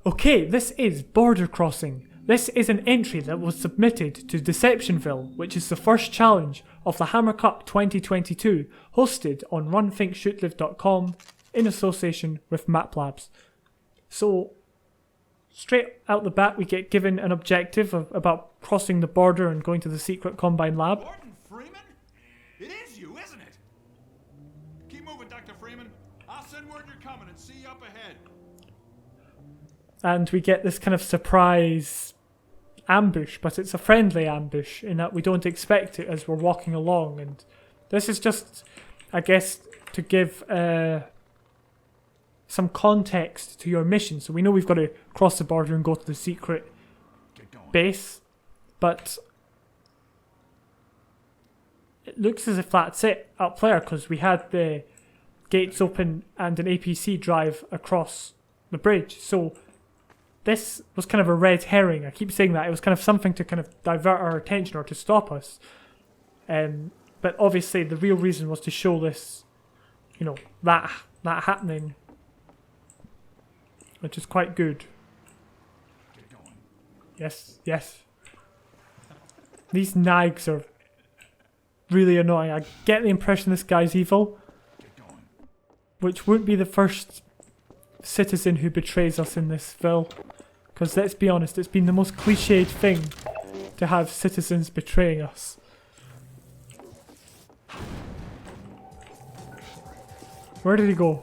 Okay, this is Border Crossing. This is an entry that was submitted to DeceptionVille, which is the first challenge of the Hammer Cup 2022, hosted on runthinkshootlive.com in association with MapLabs. So, straight out the bat we get given an objective about crossing the border and going to the secret Combine lab. Gordon Freeman? It is you, isn't it? Keep moving, Dr. Freeman. I'll send word you're coming and see you up ahead. And we get this kind of surprise ambush, but it's a friendly ambush in that we don't expect it as we're walking along. And this is just, I guess, to give some context to your mission. So we know we've got to cross the border and go to the secret base, but it looks as if that's it up there, because we had the gates open and an APC drive across the bridge. So this was kind of a red herring. I keep saying that. It was kind of something to kind of divert our attention or to stop us. But obviously the real reason was to show this, you know, that happening, which is quite good. Yes, yes. These nags are really annoying. I get the impression this guy's evil, which won't be the first citizen who betrays us in this ville, because let's be honest, it's been the most cliched thing to have citizens betraying us. Where did he go?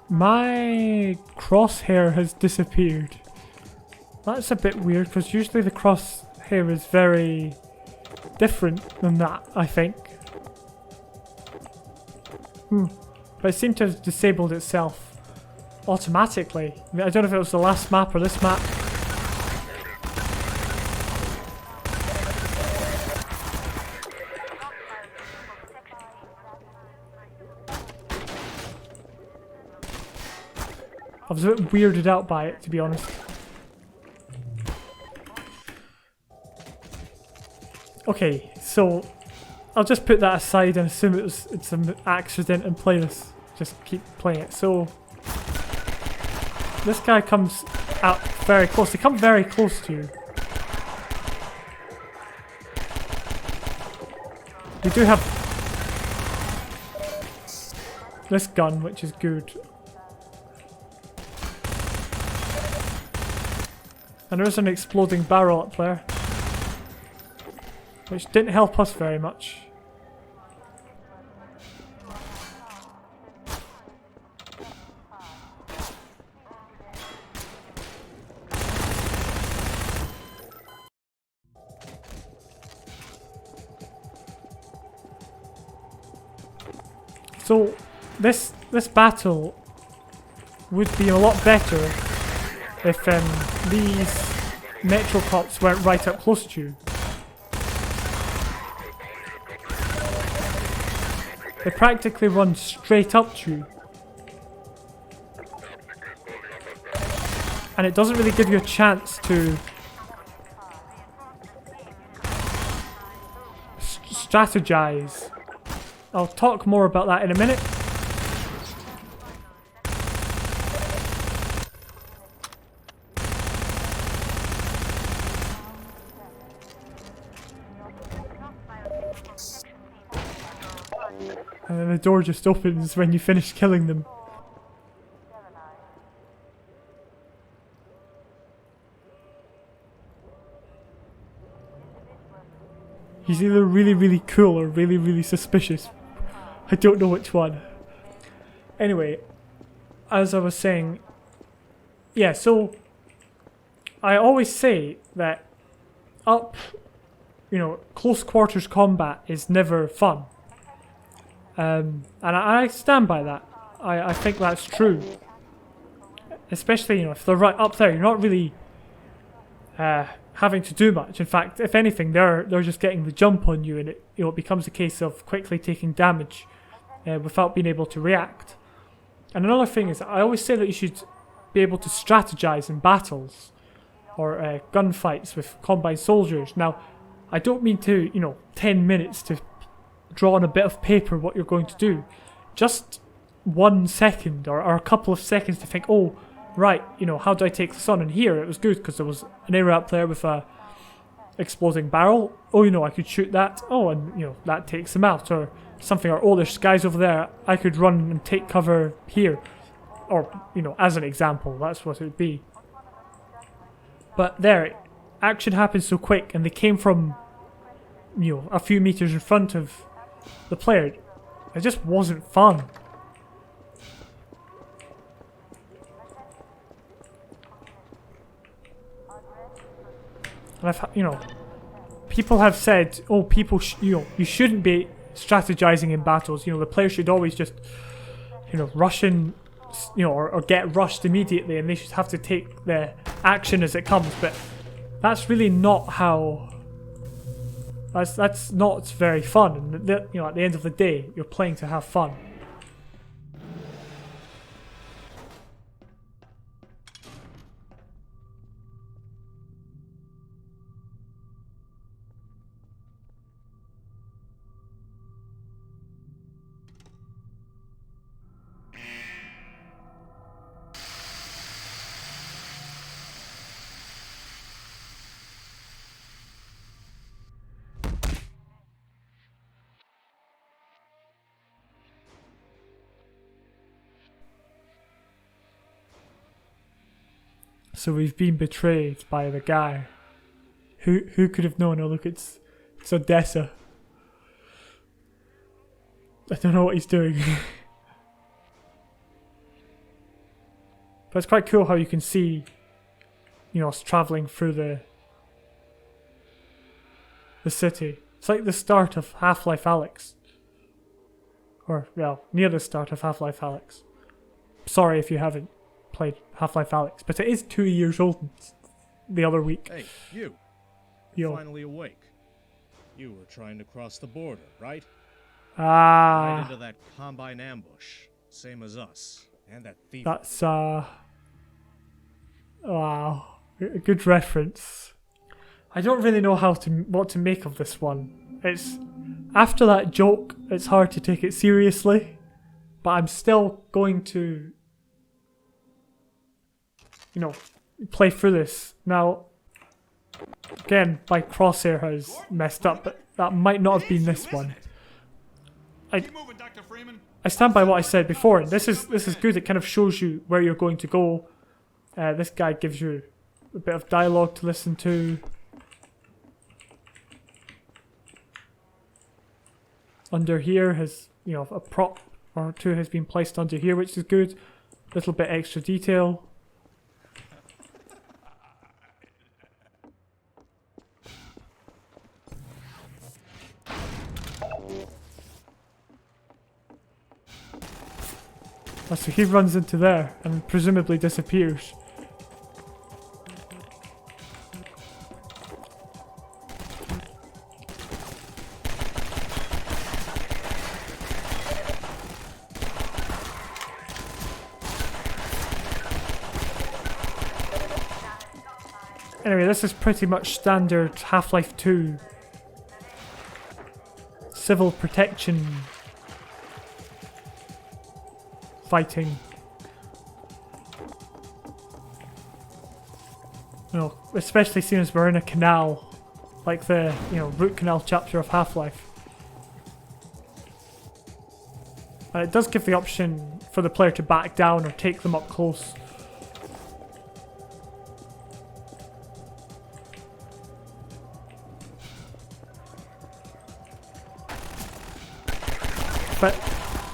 My crosshair has disappeared. That's a bit weird, because usually the crosshair is very different than that, I think. But it seemed to have disabled itself automatically. I mean, I don't know if it was the last map or this map. I was a bit weirded out by it, to be honest. Okay, so I'll just put that aside and assume it's an accident and play this. Just keep playing it. So this guy comes out very close. They come very close to you. We do have this gun, which is good. And there's an exploding barrel up there, which didn't help us very much. So this battle would be a lot better if these metro cops weren't right up close to you. They practically run straight up to you. And it doesn't really give you a chance to strategize. I'll talk more about that in a minute. And then the door just opens when you finish killing them. He's either really, really cool or really, really suspicious. I don't know which one. Anyway, as I was saying, yeah, so I always say that close quarters combat is never fun. And I stand by that. I think that's true. especially, you know, if they're right up there, you're not really having to do much. In fact, if anything, they're just getting the jump on you, and it, you know, it becomes a case of quickly taking damage without being able to react. And another thing is, I always say that you should be able to strategize in battles or gunfights with combined soldiers. Now, I don't mean to, you know, 10 minutes to draw on a bit of paper what you're going to do. Just 1 second or a couple of seconds to think, oh, right, you know, how do I take this on? And here it was good because there was an area up there with a exploding barrel. Oh, you know, I could shoot that. Oh, and, you know, that takes them out. Or something, or oh, there's guys over there. I could run and take cover here. Or, you know, as an example, that's what it would be. But there, action happened so quick, and they came from, you know, a few meters in front of the player. It just wasn't fun. And I've, you know, people have said, oh, you know, you shouldn't be strategizing in battles. You know, the player should always just, you know, rush in, you know, or get rushed immediately, and they should have to take the action as it comes. But that's really not how. That's not very fun. And you know, at the end of the day, you're playing to have fun. So we've been betrayed by the guy. Who could have known? Oh look, it's Odessa. I don't know what he's doing. But it's quite cool how you can see, you know, us travelling through the city. It's like the start of Half-Life Alyx. Or, well, near the start of Half-Life Alyx. Sorry if you haven't played Half-Life Alyx, but it is 2 years old the other week. Hey, you. Yo. You're finally awake. You were trying to cross the border, right? Ah. Right into that Combine ambush. Same as us. And that thief. That's, wow. A good reference. I don't really know what to make of this one. It's... After that joke, it's hard to take it seriously. But I'm still going to, you know, play through this. Now, again, my crosshair has messed up, but that might not have been this one. I stand by what I said before, and this is good. It kind of shows you where you're going to go. This guy gives you a bit of dialogue to listen to. Under here has, you know, a prop or two has been placed under here, which is good. Little bit extra detail. So he runs into there and presumably disappears. Anyway, this is pretty much standard Half-Life 2 civil protection fighting. You know, especially seeing as we're in a canal, like the, you know, root canal chapter of Half-Life. And it does give the option for the player to back down or take them up close. But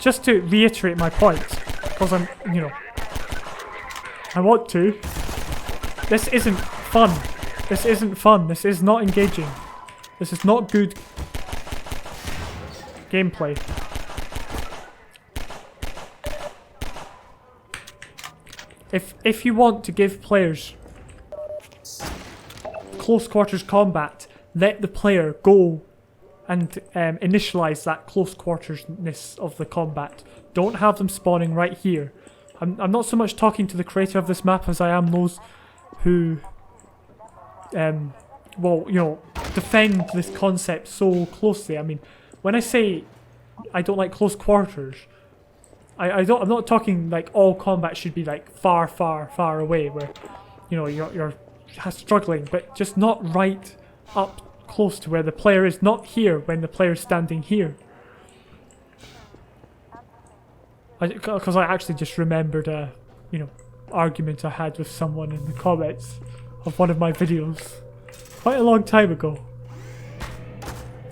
just to reiterate my point, because I'm, you know, I want to, this isn't fun. This isn't fun. This is not engaging. This is not good gameplay. if you want to give players close quarters combat, let the player go and initialize that close quartersness of the combat. Don't have them spawning right here. I'm not so much talking to the creator of this map as I am those who, well, you know, defend this concept so closely. I mean, when I say I don't like close quarters, I'm not talking like all combat should be like far, far, far away where, you know, you're struggling, but just not right up close to where the player is, not here when the player is standing here. Because I actually just remembered a, you know, argument I had with someone in the comments of one of my videos quite a long time ago.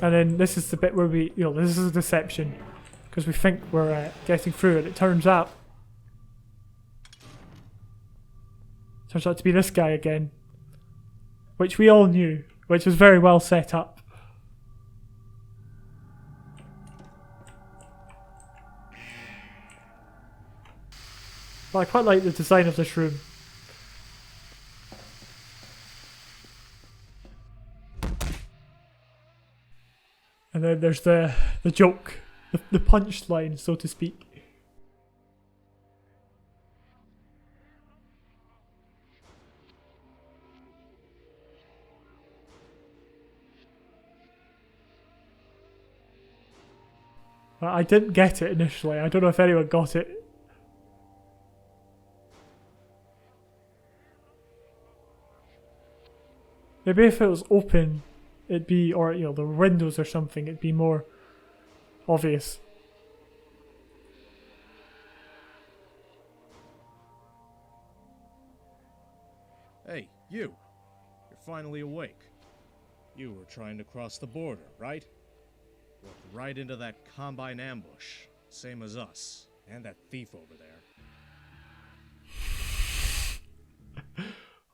And then this is the bit where we, you know, this is a deception because we think we're getting through, and it turns out to be this guy again, which we all knew, which was very well set up. But I quite like the design of this room. And then there's the joke, the punchline, so to speak. I didn't get it initially. I don't know if anyone got it. Maybe if it was open, it'd be, or you know, the windows or something, it'd be more obvious. Hey, you! You're finally awake. You were trying to cross the border, right? Walked right into that Combine ambush, same as us, and that thief over there.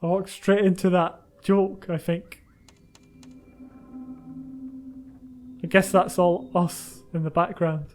I walked straight into that joke, I think. I guess that's all us in the background.